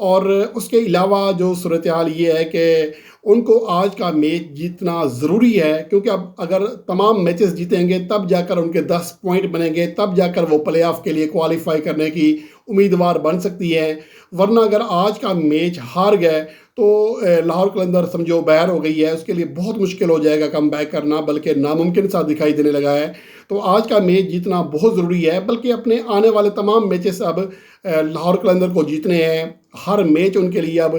اور اس کے علاوہ جو صورتحال یہ ہے کہ ان کو آج کا میچ جیتنا ضروری ہے، کیونکہ اب اگر تمام میچز جیتیں گے تب جا کر ان کے 10 پوائنٹ بنیں گے، تب جا کر وہ پلے آف کے لیے کوالیفائی کرنے کی امیدوار بن سکتی ہے۔ ورنہ اگر آج کا میچ ہار گئے تو لاہور قلندر سمجھو باہر ہو گئی ہے، اس کے لیے بہت مشکل ہو جائے گا کم بیک کرنا، بلکہ ناممکن سا دکھائی دینے لگا ہے۔ تو آج کا میچ جیتنا بہت ضروری ہے، بلکہ اپنے آنے والے تمام میچز اب لاہور قلندر کو جیتنے ہیں۔ ہر میچ ان کے لیے اب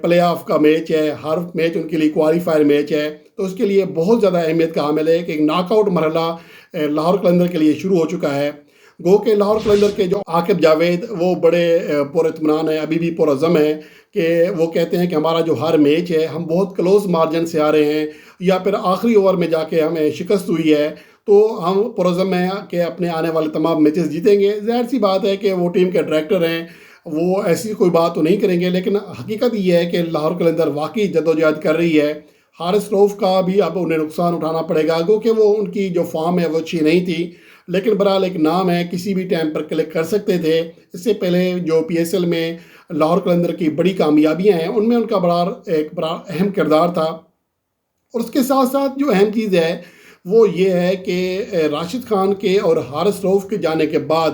پلے آف کا میچ ہے، ہر میچ ان کے لیے کوالیفائر میچ ہے، تو اس کے لیے بہت زیادہ اہمیت کا حامل ہے کہ ایک ناک آؤٹ مرحلہ لاہور قلندر کے لیے شروع ہو چکا ہے۔ گو کہ لاہور قلندر کے جو عاقب جاوید وہ بڑے پر اطمینان ہیں، ابھی بھی پرعزم ہیں، کہ وہ کہتے ہیں کہ ہمارا جو ہر میچ ہے ہم بہت کلوز مارجن سے آ رہے ہیں، یا پھر آخری اوور میں جا کے ہمیں شکست ہوئی ہے، تو ہم پرعزم ہیں کہ اپنے آنے والے تمام میچز جیتیں گے۔ ظاہر سی بات ہے کہ وہ ٹیم کے ڈائریکٹر ہیں، وہ ایسی کوئی بات تو نہیں کریں گے، لیکن حقیقت یہ ہے کہ لاہور قلندر واقعی جدوجہد کر رہی ہے۔ حارث روف کا بھی اب انہیں نقصان اٹھانا پڑے گا، گو کہ وہ ان کی جو فارم ہے وہ اچھی نہیں تھی، لیکن برحال ایک نام ہے، کسی بھی ٹائم پر کلک کر سکتے تھے۔ اس سے پہلے جو پی ایس ایل میں لاہور قلندر کی بڑی کامیابیاں ہیں ان میں ان کا ایک بڑا اہم کردار تھا۔ اور اس کے ساتھ ساتھ جو اہم چیز ہے وہ یہ ہے کہ راشد خان کے اور حارث روف کے جانے کے بعد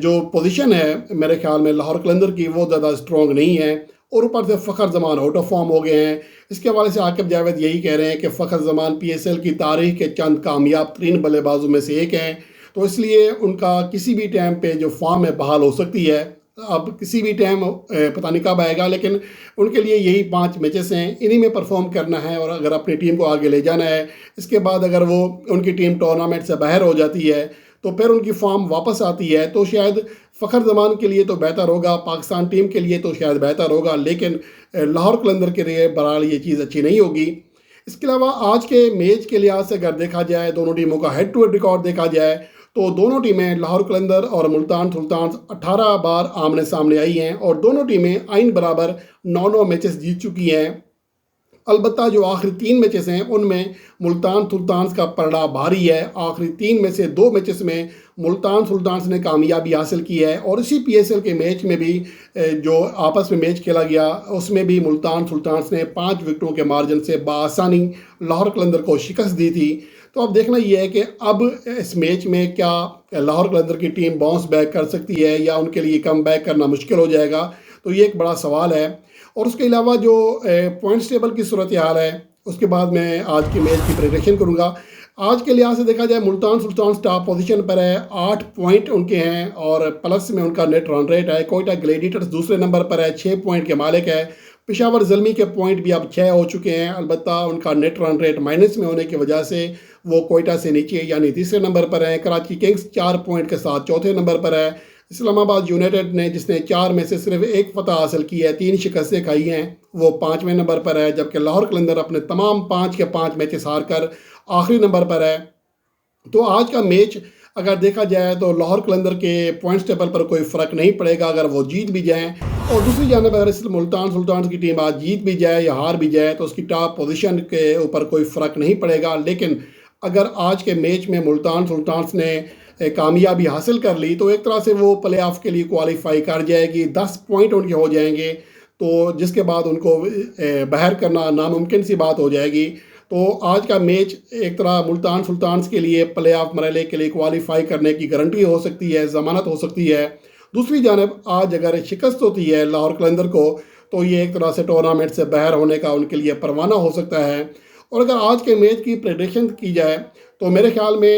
جو پوزیشن ہے میرے خیال میں لاہور قلندر کی وہ زیادہ اسٹرانگ نہیں ہے، اور اوپر سے فخر زمان آؤٹ آف فارم ہو گئے ہیں۔ اس کے حوالے سے عاقب جاوید یہی کہہ رہے ہیں کہ فخر زمان پی ایس ایل کی تاریخ کے چند کامیاب ترین بلے بازوں میں سے ایک ہیں، تو اس لیے ان کا کسی بھی ٹائم پہ جو فارم ہے بحال ہو سکتی ہے۔ اب کسی بھی ٹائم پتہ نہیں کب آئے گا، لیکن ان کے لیے یہی 5 میچز ہیں، انہی میں پرفارم کرنا ہے، اور اگر اپنی ٹیم کو آگے لے جانا ہے۔ اس کے بعد اگر وہ ان کی ٹیم ٹورنامنٹ سے باہر ہو جاتی ہے تو پھر ان کی فارم واپس آتی ہے، تو شاید فخر زمان کے لیے تو بہتر ہوگا، پاکستان ٹیم کے لیے تو شاید بہتر ہوگا، لیکن لاہور قلندر کے لیے بہرحال یہ چیز اچھی نہیں ہوگی۔ اس کے علاوہ آج کے میچ کے لحاظ سے اگر دیکھا جائے، دونوں ٹیموں کا ہیڈ ٹو ہیڈ ریکارڈ دیکھا جائے، تو دونوں ٹیمیں لاہور قلندر اور ملتان سلطانز 18 بار آمنے سامنے آئی ہیں، اور دونوں ٹیمیں آئین برابر 9 میچز جیت چکی ہیں۔ البتہ جو آخری 3 میچز ہیں ان میں ملتان سلطانز کا پلڑا بھاری ہے۔ آخری 3 میں سے 2 میچز میں ملتان سلطانز نے کامیابی حاصل کی ہے، اور اسی پی ایس ایل کے میچ میں بھی جو آپس میں میچ کھیلا گیا اس میں بھی ملتان سلطانز نے 5 وکٹوں کے مارجن سے بآسانی لاہور قلندر کو شکست دی تھی۔ تو اب دیکھنا یہ ہے کہ اب اس میچ میں کیا لاہور قلندر کی ٹیم باؤنس بیک کر سکتی ہے، یا ان کے لیے کم بیک کرنا مشکل ہو جائے گا، تو یہ ایک بڑا سوال ہے۔ اور اس کے علاوہ جو پوائنٹس ٹیبل کی صورتحال ہے، اس کے بعد میں آج کی میچ کی پریڈکشن کروں گا۔ آج کے لحاظ سے دیکھا جائے ملتان سلطانز ٹاپ پوزیشن پر ہے، 8 پوائنٹ ان کے ہیں، اور پلس میں ان کا نیٹ رن ریٹ ہے۔ کوئٹہ گلیڈیٹرز دوسرے نمبر پر ہے، 6 پوائنٹ کے مالک ہے۔ پشاور زلمی کے پوائنٹ بھی اب 6 ہو چکے ہیں، البتہ ان کا نیٹ رن ریٹ مائنس میں ہونے کی وجہ سے وہ کوئٹہ سے نیچے یعنی تیسرے نمبر پر ہیں۔ کراچی کنگز 4 پوائنٹ کے ساتھ چوتھے نمبر پر ہے۔ اسلام آباد یونائٹڈ نے جس نے 4 میں سے صرف 1 فتح حاصل کی ہے، 3 شکستیں کھائی ہیں، وہ 5ویں نمبر پر ہے، جبکہ لاہور قلندر اپنے تمام 5 کے 5 میچز ہار کر آخری نمبر پر ہے۔ تو آج کا میچ اگر دیکھا جائے تو لاہور قلندر کے پوائنٹس ٹیبل پر کوئی فرق نہیں پڑے گا اگر وہ جیت بھی جائیں، اور دوسری جانب اگر ملتان سلطانز کی ٹیم آج جیت بھی جائے یا ہار بھی جائے تو اس کی ٹاپ پوزیشن کے اوپر کوئی فرق نہیں پڑے گا۔ لیکن اگر آج کے میچ میں ملتان سلطانز نے کامیابی حاصل کر لی تو ایک طرح سے وہ پلے آف کے لیے کوالیفائی کر جائے گی، 10 پوائنٹ ان کے ہو جائیں گے، تو جس کے بعد ان کو باہر کرنا ناممکن سی بات ہو جائے گی۔ تو آج کا میچ ایک طرح ملتان سلطانز کے لیے پلے آف مرحلے کے لیے کوالیفائی کرنے کی گارنٹی ہو سکتی ہے، ضمانت ہو سکتی ہے۔ دوسری جانب آج اگر شکست ہوتی ہے لاہور قلندر کو تو یہ ایک طرح سے ٹورنامنٹ سے باہر ہونے کا ان کے لیے پروانہ ہو سکتا ہے۔ اور اگر آج کے میچ کی پریڈکشن کی جائے تو میرے خیال میں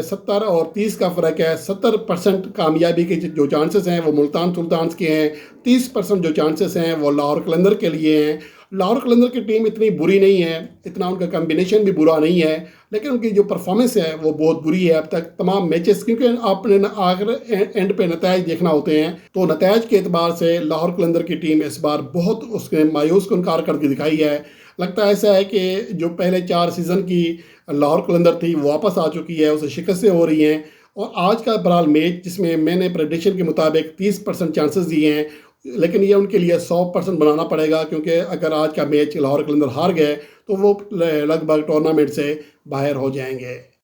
70 اور 30 کا فرق ہے۔ 70% کامیابی کے جو چانسز ہیں وہ ملتان سلطانز کے ہیں، 30% جو چانسز ہیں وہ لاہور قلندر کے لیے ہیں۔ لاہور قلندر کی ٹیم اتنی بری نہیں ہے، اتنا ان کا کمبینیشن بھی برا نہیں ہے، لیکن ان کی جو پرفارمنس ہے وہ بہت بری ہے اب تک تمام میچز، کیونکہ آپ نے آخر اینڈ پہ نتائج دیکھنا ہوتے ہیں، تو نتائج کے اعتبار سے لاہور قلندر کی ٹیم اس بار بہت اس نے مایوس کن کارکردگی دکھائی ہے۔ لگتا ایسا ہے کہ جو پہلے 4 سیزن کی لاہور قلندر تھی وہ واپس آ چکی ہے، اسے شکستیں ہو رہی ہیں۔ اور آج کا بہرحال میچ جس میں نے پریڈکشن کے مطابق 30% چانسز دیے ہیں، لیکن یہ ان کے لیے 100% بنانا پڑے گا، کیونکہ اگر آج کا میچ لاہور قلندر ہار گئے تو وہ لگ بھگ ٹورنامنٹ سے باہر ہو جائیں گے۔